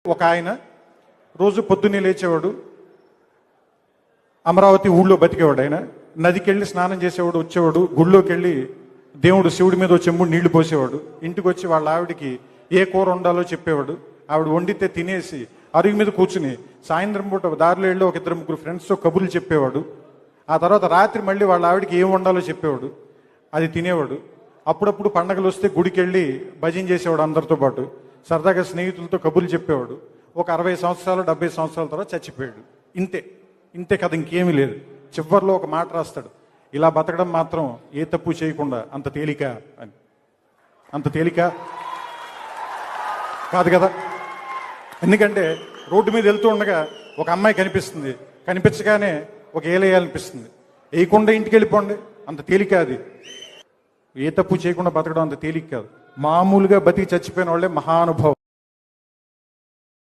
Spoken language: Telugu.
ఒక ఆయన రోజు పొద్దున్నే లేచేవాడు, అమరావతి ఊళ్ళో బతికేవాడు. ఆయన నదికి వెళ్ళి స్నానం చేసేవాడు, వచ్చేవాడు, గుళ్ళోకి వెళ్ళి దేవుడు శివుడి మీద చెంబుడు నీళ్లు పోసేవాడు. ఇంటికి వచ్చి వాళ్ళ ఆవిడికి ఏ కూర వండాలో చెప్పేవాడు. ఆవిడ వండితే తినేసి అరుగు మీద కూర్చుని సాయంత్రం పూట దారిలో వెళ్ళి ఒక ఇద్దరు ముగ్గురు ఫ్రెండ్స్తో కబుర్లు చెప్పేవాడు. ఆ తర్వాత రాత్రి మళ్ళీ వాళ్ళ ఆవిడికి ఏం వండాలో చెప్పేవాడు, అది తినేవాడు. అప్పుడప్పుడు పండగలు వస్తే గుడికి వెళ్ళి భజన చేసేవాడు అందరితో పాటు. సరదాగా స్నేహితులతో కబుర్లు చెప్పేవాడు. ఒక 60 సంవత్సరాలు 70 సంవత్సరాల తర్వాత చచ్చిపోయాడు. ఇంతే కథ, ఇంకేమీ లేదు. చివరిలో ఒక మాట రాస్తాడు, ఇలా బతకడం మాత్రం ఏ తప్పు చేయకుండా అంత తేలిక అని. అంత తేలిక కాదు కదా. ఎందుకంటే రోడ్డు మీద వెళ్తూ ఉండగా ఒక అమ్మాయి కనిపిస్తుంది, కనిపించగానే ఒక ఏలేయాలనిపిస్తుంది. వేయకుండా ఇంటికి వెళ్ళిపోండి, అంత తేలిక అది. ఏ తప్పు చేయకుండా బతకడం అంత తేలిక కాదు. మామూలుగా బతికి చచ్చిపోయిన వాళ్ళే మహానుభావం.